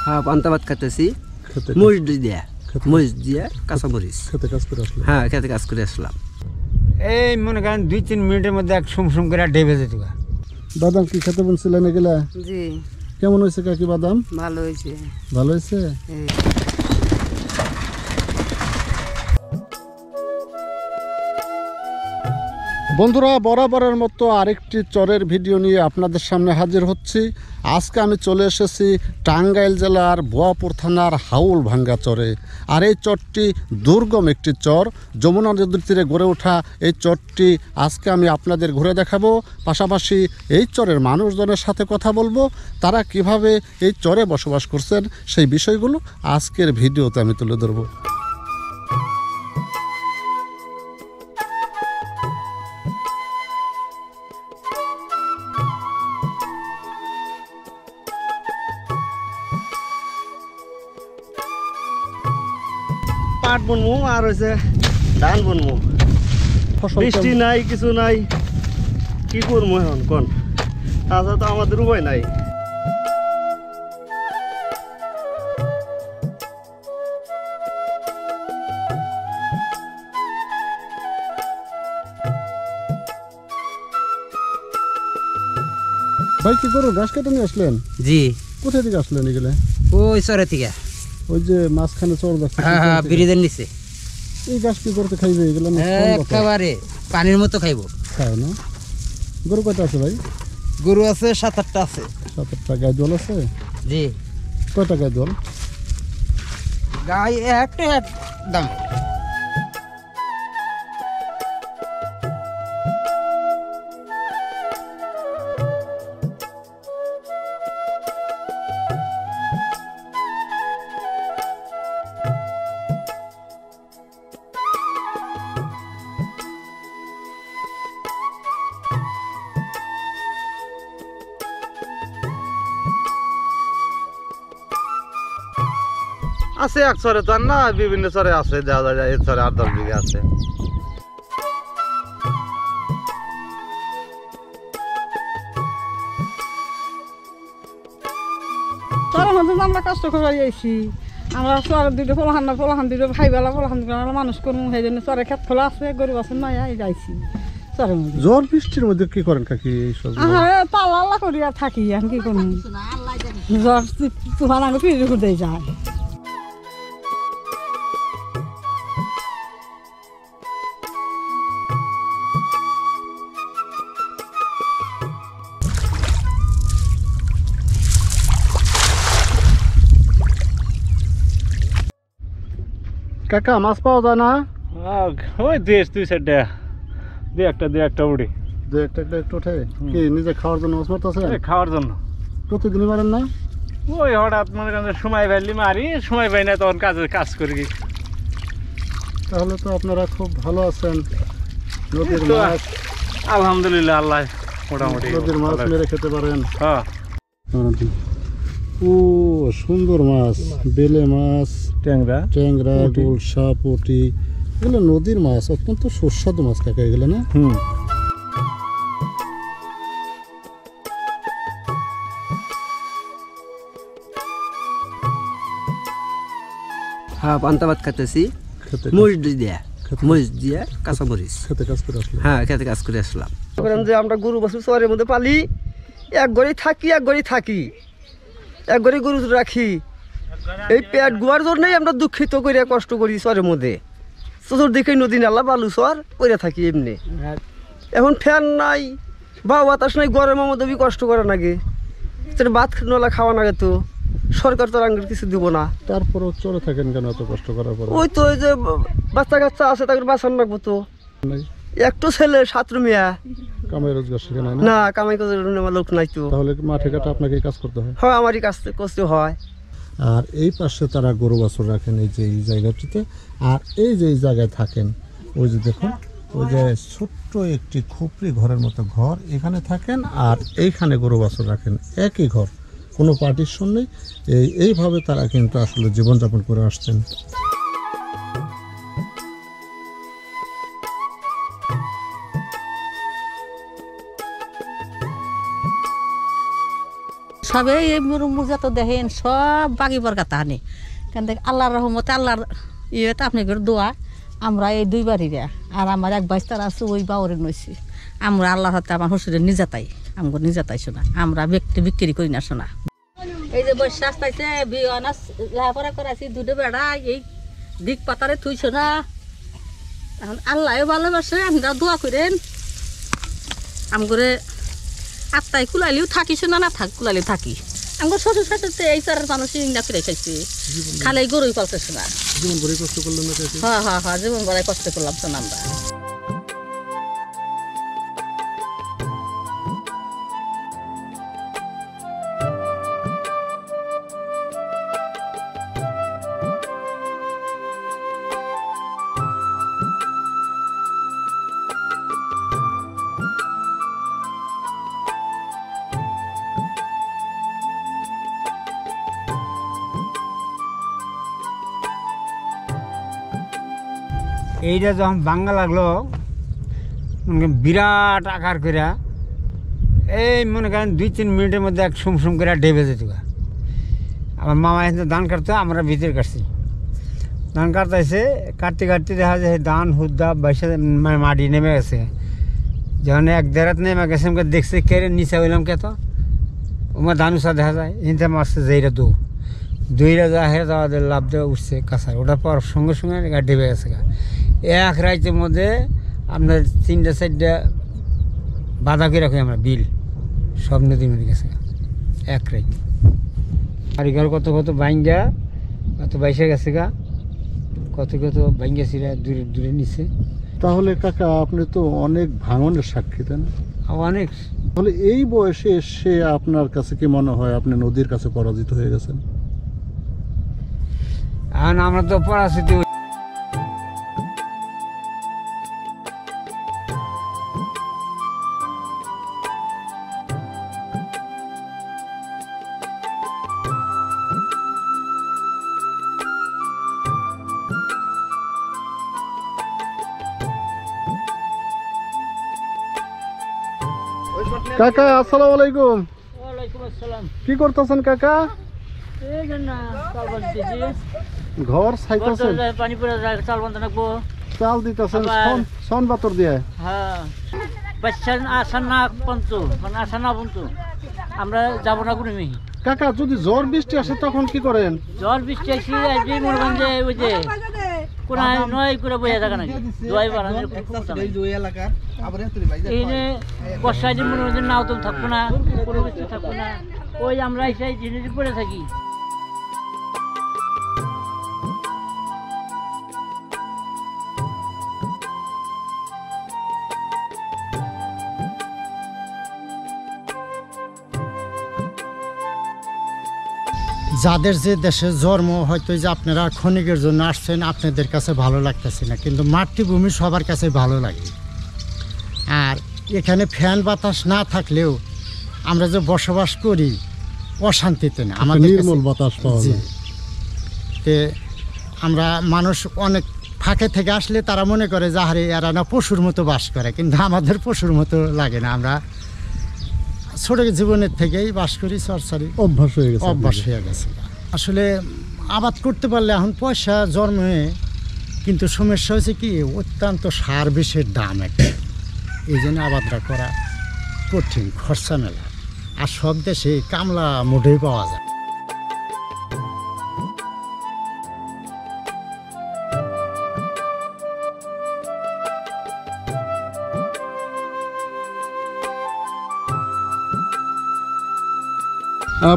হ্যাঁ, পান্তা ভাত খাইতেছি। খেতে মরিচ দিয়ে কাঁচামরিচ। খেতে কাজ করে আসলে? হ্যাঁ, খেতে কাজ করে আসলাম। এই মনে করেন 2-3 মিনিটের মধ্যে এক সুম করে ডেবে যেত। বাদাম কি খেতে বলছিলেন এগুলা? জি, কেমন হয়েছে কাকি বাদাম? ভালো হয়েছে। ভালো হয়েছে। বন্ধুরা, বরাবরের মতো আরেকটি চরের ভিডিও নিয়ে আপনাদের সামনে হাজির হচ্ছি। আজকে আমি চলে এসেছি টাঙ্গাইল জেলার বোয়াপুর থানার হাউল ভাঙ্গা চরে। আর এই চরটি দুর্গম একটি চর, যমুনা নদীর তীরে গড়ে ওঠা এই চরটি আজকে আমি আপনাদের ঘুরে দেখাবো। পাশাপাশি এই চরের মানুষজনের সাথে কথা বলবো, তারা কিভাবে এই চরে বসবাস করছেন সেই বিষয়গুলো আজকের ভিডিওতে আমি তুলে ধরবো। পাট বুনমু আর হয়েছে ধান বুনমু। বৃষ্টি নাই, কিছু নাই, কি করবো এখন কোন? তাছাড়া তো আমাদের উপায় নাই। ভাই, কি করো? ঘাস কেটে নিয়ে আসলেন? জি, কোথায় থেকে আসলেন এগুলো? ওই চরে থেকে। ওই যে মাঝখানে চর দেখছি। হ্যাঁ হ্যাঁ, ব্রিজের নিচে। এই ঘাস কি করতে খাইবে এগুলো? একেবারে পানির মতো খাইবো। খায় না? গরু কয়টা আছে ভাই? গরু আছে 7-8টা আছে। 7-8টা। গাই দল আছে? জি, কয়টা গাই দল? গাই একটা এক দাম। আছে এক চরে তো আর না, বিভিন্ন চরে আছে, দেওয়া যায়। এই চরে 8-10 বিঘা আছে। চরের মধ্যে আমরা কষ্ট করে আইছি। আমরা চরের দুটো পোলাহান দুটো ভাইবেলা পোলাহান দুটো আমরা মানুষ করবো, সেই জন্য চরে খেত খোলা আছে, গরু আছে নয় যাইছি চরের মধ্যে। ঝড় বৃষ্টির মধ্যে কি করেন কাকি এইসব? পাল্লা আল্লাহ করি আর থাকি, এখন কি করবো? জ্বর তুফান আগে পিড়ি ঘুরতে যায়। কাকা, মাছ পাওয়া যায় না? ওই 2-4টা, দুই একটা উড়ি। দু একটা একটু ওঠে কি নিজে খাওয়ার জন্য মাছ মারতেছে? খাওয়ার জন্য। প্রতিদিনই মারেন না? ওই হঠাৎ মনে করেন সময় পাইলে মারি, সময় পাই না তখন কাজ করি। তাহলে তো আপনারা খুব ভালো আছেন। নদীর তো মাছ, আলহামদুলিল্লাহ, আল্লাহ মোটামুটি নদীর মাছ মেরে খেতে পারেন। হ্যাঁ। ও সুন্দর মাছ, বেলে মাছ, ট্যাংরা, গুলশা, পুঁটি, এগুলো নদীর মাছ, অত্যন্ত সুস্বাদু মাছ কাকা এগুলো না? হ্যাঁ, পান্তা ভাত খাইতেছি। মরিচ দিয়ে কাঁচামরিচ। খেতে কাজ করে আসলে? হ্যাঁ, খেতে কাজ করে আসলাম। যে আমরা গরু বাছুর চরের মধ্যে পালি, এক ঘরেই থাকি, এক ঘরে গরু রাখি। এই পেট গুয়ার জন্যই আমরা দুঃখিত করে কষ্ট করি চরের মধ্যে। চতুর্দিকে নদী নালা বালু চর করে থাকি এমনি। এখন ফ্যান নাই বা বাতাস নাই, গরমের মধ্যে কষ্ট করে নাগে, ভাত নলা খাওয়া নাগে, তো সরকার তো আঙ্গুর কিছু দিব না। তারপরও চলে থাকেন কেন এত কষ্ট করার পর? ওই তো ওই যে বাচ্চা কাচ্চা আছে, তাকে বাঁচান রাখবো তো। একটু ছেলে 7 মিয়া, কামাই রোজগার শিখে নাই না, কামাই করে লোক নাই তো। তাহলে মাঠে ঘাটে আপনাকে কাজ করতে হয়? হয়, আমারই কাজ করতে হয়। আর এই পাশে তারা গরু বাছুর রাখেন এই যে এই জায়গাটিতে। আর এই যে এই জায়গায় থাকেন, ওই যে দেখুন, ওই যে ছোট্ট একটি খুপড়ি ঘরের মতো ঘর, এখানে থাকেন। আর এইখানে গরু বাছুর রাখেন, একই ঘর, কোনো পার্টিশন নেই। এইভাবে তারা কিন্তু আসলে জীবনযাপন করে আসছেন। সবে এই মুরুম্মু যত দেখেন সব বাগিবার কথা আনে কেন দেখ আল্লাহর রহমতে আল্লাহর ইয়েতে আপনাদের দোয়া আমরা এই 2 বাড়িরা আর আমার এক বাইশ তারা আছে ওই বাউরে নইছি আমরা আল্লাহর হাতে আমার শ্বশুরের নিজাতাই আমগো নিজাতাই শোনা আমরা ব্যক্তি বিক্রি করি না শোনা এই যে বৈশা আসতেছে বিয়ানাস লেখাপড়া করাছি 2 বেড়া এই দিক পাতারে তুই শোনা এখন আল্লাহ ভালোবাসে আমরা দোয়া করেন আমগরে আত্মায় কুলাইলেও থাকি শোনা না থাক কুলাইলেও থাকি আমার শ্বশুর শাশুড়ি এই চারের মানুষ না ফিরে খাইছে খালে গরুই পালছে শোনা জীবন ভরে কষ্ট করলেন না চাচি? হ্যাঁ জীবন বেলায় কষ্ট করলাম শোনা আমরা এইটা যখন ভাঙ্গা লাগলো মনে বিরাট আকার করে এই মনে করেন 2-3 মিনিটের মধ্যে এক সুম করে ডেবে যেত। আমার মামা এখানে ধান কাটতো, আমরা ভিতরে কাটছি। ধান কাটতেছে, কাটতে কাটতে দেখা যায় ধান হুদ্দা বাইসা মানে মাটি নেমে গেছে। যখন 1-1.5 নেমে গেছে আমাকে দেখছে কেড়ে নিচে হইলাম কে তো আমার ধান উষা দেখা যায় এনতে মারছে যেইটা দুইটা যা হেরে যাওয়া লাভ দেওয়া উঠছে কাঁচার। ওটার পর সঙ্গে সঙ্গে ডেবে গেছে। এক রাইতের মধ্যে আপনার 3-4টা বাধা করে রাখি আমরা বিল সব নদী মধ্যে গেছে এক রাইত। কারিগর কত বাইঙ্গা কত বাইসে গেছে কত বাইঙ্গাছিরা দূরে নিচ্ছে। তাহলে কাকা আপনি তো অনেক ভাঙনের সাক্ষী দেন অনেক। তাহলে এই বয়সে এসে আপনার কাছে কি মনে হয় আপনি নদীর কাছে পরাজিত হয়ে গেছেন? এখন আমরা তো পরাজিত। কাকা আসসালামু আলাইকুম। ওয়ালাইকুম আসসালাম। কি করতেছেন কাকা? এই জন্য চাল বানতেছি, ঘর ছাইতেছেন? পানি পড়ে যায়, চাল বানতে লাগবো। চাল দিতেছেন আবার- সন বাতর দিয়ে? হ্যাঁ, বাচ্চা আসা না পঞ্চু মানে আসা না পঞ্চু আমরা যাবো না কোনো মেয়ে। কাকা যদি ঝড় বৃষ্টি আসে তখন কি করেন? ঝড় বৃষ্টি আসি আজকে মনে করেন যে ওই যে কোনায় নয় করে বইয়া থাকা নাকি দোয়াই বাড়ানোর এনে বর্ষায় দিন মনে করেন যে নাও তো থাকবো না, কোনো কিছু থাকবো না, ওই আমরা এসে জিনিস পড়ে থাকি। যাদের যে দেশে জন্ম হয়তো যে আপনারা ক্ষণিকের জন্য আসছেন আপনাদের কাছে ভালো লাগতেছে না, কিন্তু মাতৃভূমি সবার কাছে ভালো লাগে। আর এখানে ফ্যান বাতাস না থাকলেও আমরা যে বসবাস করি অশান্তিতে না, আমাদের নির্মল বাতাস পাওয়া যায়। তে আমরা মানুষ অনেক ফাঁকে থেকে আসলে তারা মনে করে যে আরে এরা না পশুর মতো বাস করে, কিন্তু আমাদের পশুর মতো লাগে না। আমরা ছোট জীবনের থেকেই বাস করি, চরচারি অভ্যাস হয়ে গেছে। অভ্যাস হয়ে গেছে। আসলে আবাদ করতে পারলে এখন পয়সা জন্মে, কিন্তু সমস্যা হয়েছে কি অত্যন্ত সার বিষের দাম একটা, এই জন্য আবাদটা করা কঠিন, খরচা মেলা। আর সব দেশে কামলা মোটেই পাওয়া যায়।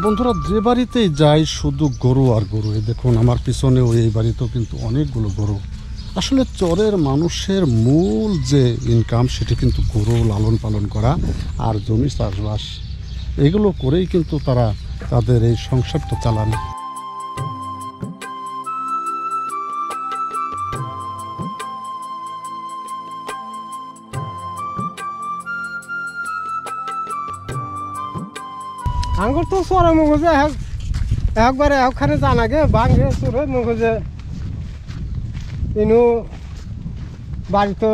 বন্ধুরা, যে বাড়িতেই যাই শুধু গরু আর গরু। এই দেখুন আমার পিছনেও এই বাড়িতেও কিন্তু অনেকগুলো গরু। আসলে চরের মানুষের মূল যে ইনকাম সেটি কিন্তু গরু লালন পালন করা আর জমি চাষবাস, এগুলো করেই কিন্তু তারা তাদের এই সংসারটা চালান। আঙ্গুর তো সরে মগজে একবারে একখানে জানাগে ভাঙে চুরে মগজে ইনু বাড়ি তো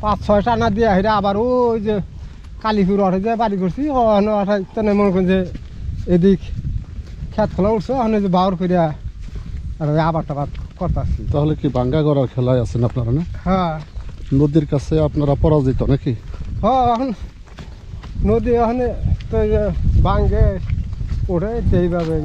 5-6 টানা দিয়ে হেরে আবার ওই যে কালীপুর অঠে যে বাড়ি করছি তেনে মনে করেন যে এদিক খেত খোলা উঠছে ওখানে যে বাউর করিয়া আর ওই আবার টাবার করতেছি। তাহলে কি ভাঙ্গা গড়ার খেলায় আছেন আপনারা না? হ্যাঁ নদীর কাছে আপনারা পরাজিত নাকি? হ্যাঁ এখন নদী ওখানে তো এই যে ভাঙ্গে ওঠে এইভাবে।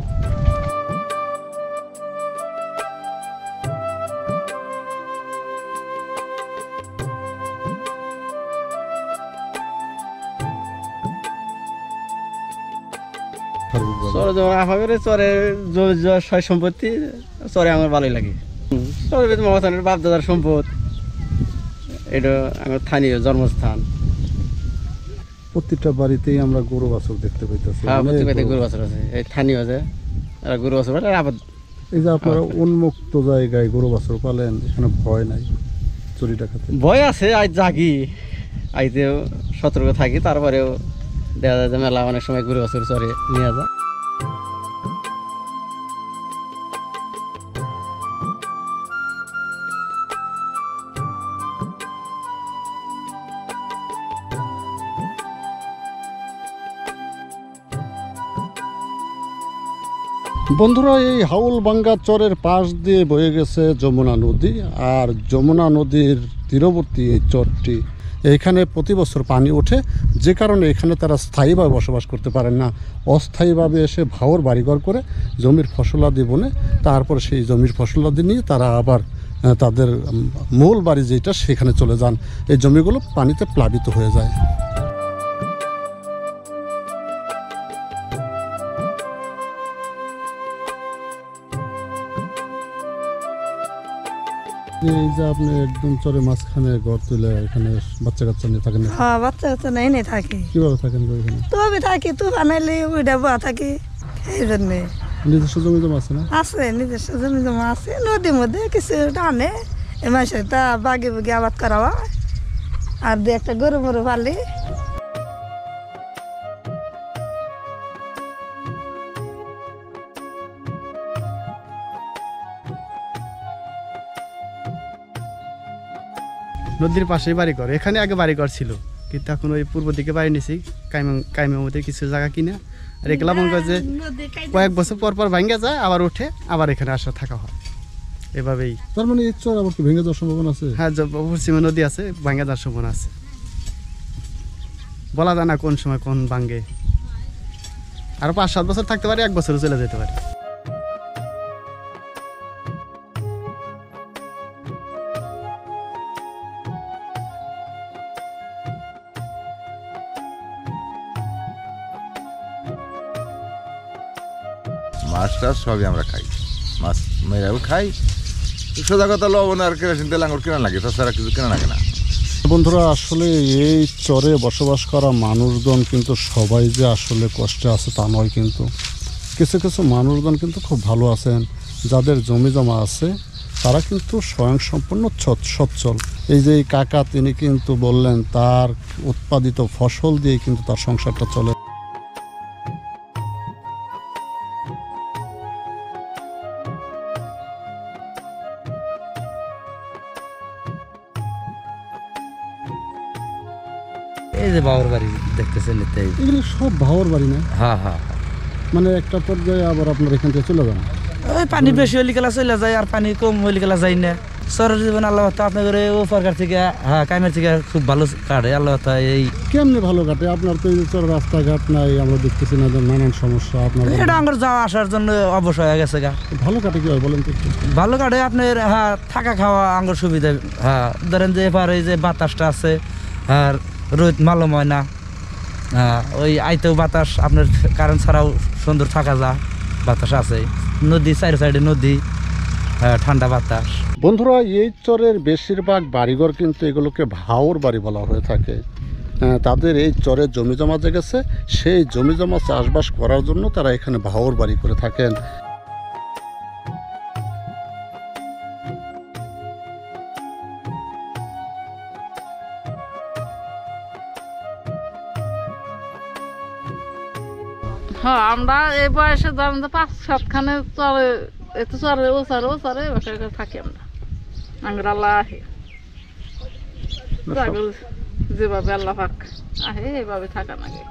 চরে যেমন আশা করে চরে সয় সম্পত্তি চরে আমার ভালোই লাগে। চরে মহাস্থানের বাপদাদার সম্পদ, এটা আমার স্থানীয় জন্মস্থান। প্রতিটা বাড়িতেই আমরা গরু বাছুর দেখতে পাইতেছি। হ্যাঁ প্রতি বাড়িতে গরু বাছুর আছে, এই স্থানীয় আছে গরু বাছুর পালে আবার। এই যে আপনারা উন্মুক্ত জায়গায় গরু বাছুর পালেন, এখানে ভয় নাই চুরি ডাকাতি? ভয় আছে, আজ জাগি আইতেও সতর্ক থাকি, তারপরেও দেখা যায় যে মেলা অনেক সময় গরু বাছুর চরে নিয়ে যায়। বন্ধুরা, এই হাউলভাঙ্গা চরের পাশ দিয়ে বয়ে গেছে যমুনা নদী, আর যমুনা নদীর তীরবর্তী এই চরটি, এইখানে প্রতি বছর পানি ওঠে, যে কারণে এখানে তারা স্থায়ীভাবে বসবাস করতে পারেন না। অস্থায়ীভাবে এসে ভাওর বাড়িঘর করে জমির ফসলাদি বনে, তারপরে সেই জমির ফসলাদি নিয়ে তারা আবার তাদের মূল বাড়ি যেটা সেখানে চলে যান। এই জমিগুলো পানিতে প্লাবিত হয়ে যায়। এই যে আপনি একদম চরে মাঝখানে ঘর তুলে এখানে বাচ্চা কাচ্চা নিয়ে থাকেন? হ্যাঁ বাচ্চা কাচ্চা নেই নেই থাকি। কিভাবে থাকেন এখানে? তবে থাকি তো বানাইলে ওইটা বা থাকি, এই জন্যে। নিজস্ব জমি জমা আছে না? আছে নিজস্ব জমি জমা আছে, নদীর মধ্যে কিছু টানে এই মাসে তা বাগে বাগে আবাদ করা হয়, আর দু একটা গরু মরু পালি। নদীর পাশেই বাড়িঘর, এখানে আগে বাড়িঘর ছিল, কিন্তু এখন ওই পূর্ব দিকে বাড়ি নিয়েছি কাইমের মধ্যে কিছু জায়গা কিনে। আর এগুলা মনে করে যে কয়েক বছর পর পর ভাঙ্গা যায়, আবার উঠে আবার এখানে আসা থাকা হয়, এভাবেই। তার মানে এই চর আবার কি ভেঙে যাওয়ার সম্ভাবনা আছে? হ্যাঁ, পশ্চিমে নদী আছে, ভাঙ্গা যাওয়ার সম্ভাবনা আছে। বলা যায় না কোন সময় কোন ভাঙ্গে। আর 5-7 বছর থাকতে পারে, 1 বছরও চলে যেতে পারে। মাছ টাছ সবই আমরা খাই, মাছ মেয়েরাও খাই। সোজা কথা লবণ আর কেরোসিন তেল আঙুর কেনা লাগে, তাছাড়া কিছু কেনা লাগে না। বন্ধুরা, আসলে এই চরে বসবাস করা মানুষজন কিন্তু সবাই যে আসলে কষ্টে আছে তা নয়, কিন্তু কিছু কিছু মানুষজন কিন্তু খুব ভালো আছেন, যাদের জমি জমা আছে তারা কিন্তু স্বয়ংসম্পূর্ণ সচ্ছল। এই যে এই কাকা, তিনি কিন্তু বললেন তার উৎপাদিত ফসল দিয়ে কিন্তু তার সংসারটা চলে। এই যে বাবার বাড়ি দেখতেছেন, এগুলো সব ভাওর বাড়ি না? হ্যাঁ হ্যাঁ, মানে একটা পর্যায়ে আবার আপনার এখান থেকে চলে যান? ওই পানি বেশি হলে গেলা চলে যায়, আর পানি কম হলে গেলা যায় না। শহরের জীবন আল্লাহ আপনাদের ও সরকার থেকে, হ্যাঁ কাইমের থেকে খুব ভালো কাটে আল্লাহ। এই কেমনি ভালো কাটে? আপনার তো এই চর রাস্তাঘাট নাই, আমরা দেখতেছি না, নানান সমস্যা। আপনার এটা আমার যাওয়া আসার জন্য অবশ্যই হয়ে গেছে গা। ভালো কাটে কি হয় বলেন তো? ভালো কাটে আপনার, হ্যাঁ থাকা খাওয়া আঙ্গুর সুবিধা। হ্যাঁ ধরেন যে এবার এই যে বাতাসটা আছে, আর রোদ মালময় না, হ্যাঁ ওই আইতেও বাতাস, আপনার কারেন্ট ছাড়াও সুন্দর থাকা যায়, বাতাস আছে, নদী চারি সাইডে নদী, হ্যাঁ ঠান্ডা বাতাস। বন্ধুরা, এই চরের বেশিরভাগ বাড়িঘর কিন্তু এগুলোকে ভাওর বাড়ি বলা হয়ে থাকে। তাদের এই চরে জমি জমা যে গেছে, সেই জমি জমা চাষবাস করার জন্য তারা এখানে ভাওর বাড়ি করে থাকেন। হ্যাঁ, আমরা এই বয়সে ধরেন 5-7খানে চলে, এত চলে ও চরে থাকি আমরা। আল্লাহ আহে যেভাবে আল্লাহ পাক আহে, এইভাবে থাকা লাগে।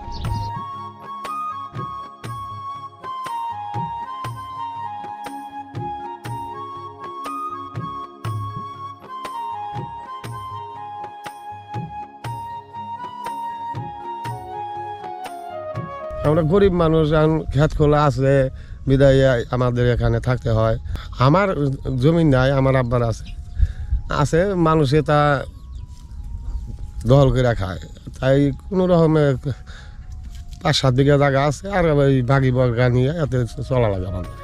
আমরা গরিব মানুষ, এখন খেত খোলা আছে বিদায় আমাদের এখানে থাকতে হয়। আমার জমি নাই, আমার আব্বার আছে মানুষে তা দখল করে খায়, তাই কোনো রকমে 5-7 বিঘা জায়গা আছে, আর ওই ভাগি বর্গা নিয়ে এতে চলা লাগে আমাদের।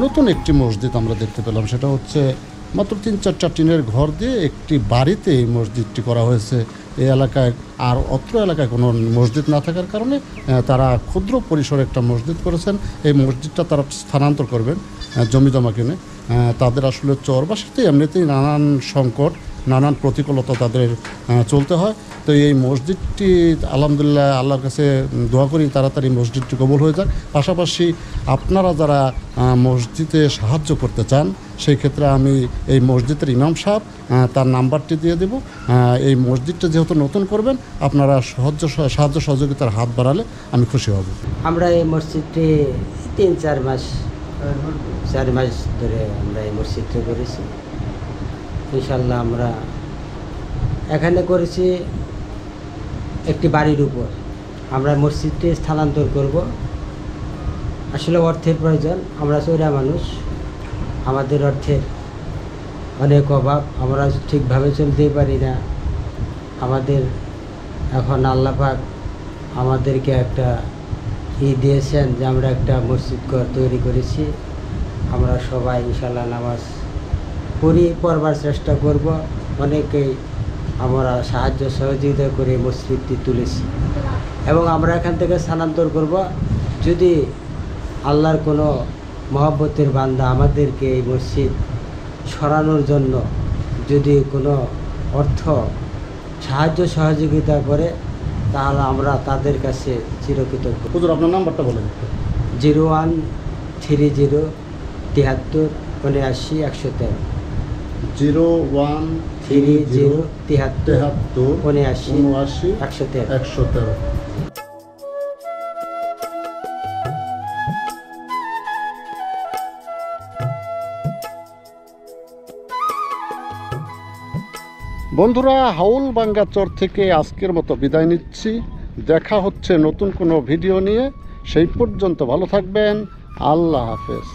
নতুন একটি মসজিদ আমরা দেখতে পেলাম, সেটা হচ্ছে মাত্র 3-4টা টিনের ঘর দিয়ে একটি বাড়িতে এই মসজিদটি করা হয়েছে। এই এলাকায় আর অত্র এলাকায় কোনো মসজিদ না থাকার কারণে তারা ক্ষুদ্র পরিসরে একটা মসজিদ করেছেন। এই মসজিদটা তারা স্থানান্তর করবেন জমি জমা কিনে। তাদের আসলে চরবাসীতে এমনিতেই নানান সংকট, নানান প্রতিকূলতা তাদের চলতে হয়। তো এই মসজিদটি আলহামদুলিল্লাহ আল্লাহর কাছে দোয়া করি তাড়াতাড়ি মসজিদটি কবুল হয়ে যাক। পাশাপাশি আপনারা যারা মসজিদে সাহায্য করতে চান, সেই ক্ষেত্রে আমি এই মসজিদের ইমাম সাহেব তার নাম্বারটি দিয়ে দেব। এই মসজিদটা যেহেতু নতুন করবেন, আপনারা সাহায্য সহযোগিতার হাত বাড়ালে আমি খুশি হব। আমরা এই মসজিদটি 3-4 মাস ধরে আমরা এই মসজিদটা করেছি। ইনশাল্লাহ আমরা এখানে করেছি একটি বাড়ির উপর। আমরা মসজিদটি স্থানান্তর করব। আসলে অর্থের প্রয়োজন, আমরা চৈরা মানুষ, আমাদের অর্থের অনেক অভাব, আমরা ঠিকভাবে চলতেই পারি না। আমাদের এখন আল্লাহ পাক আমাদেরকে একটা দিয়েছেন যে আমরা একটা মসজিদ তৈরি করেছি। আমরা সবাই ইনশাল্লাহ নামাজ পড়বার চেষ্টা করব। অনেকেই আমরা সাহায্য সহযোগিতা করে মসজিদটি তুলেছি এবং আমরা এখান থেকে স্থানান্তর করব। যদি আল্লাহর কোনো মহব্বতের বান্দা আমাদেরকে এই মসজিদ সরানোর জন্য যদি কোনো অর্থ সাহায্য সহযোগিতা করে, তাহলে আমরা তাদের কাছে চিরকৃতজ্ঞ। হুজুর আপনার নাম্বারটা বলেন। 0130 73 79 113। 0130 73 79 113। বন্ধুরা, হাউলভাঙ্গা চর থেকে আজকের মতো বিদায় নিচ্ছি। দেখা হচ্ছে নতুন কোনো ভিডিও নিয়ে। সেই পর্যন্ত ভালো থাকবেন। আল্লাহ হাফেজ।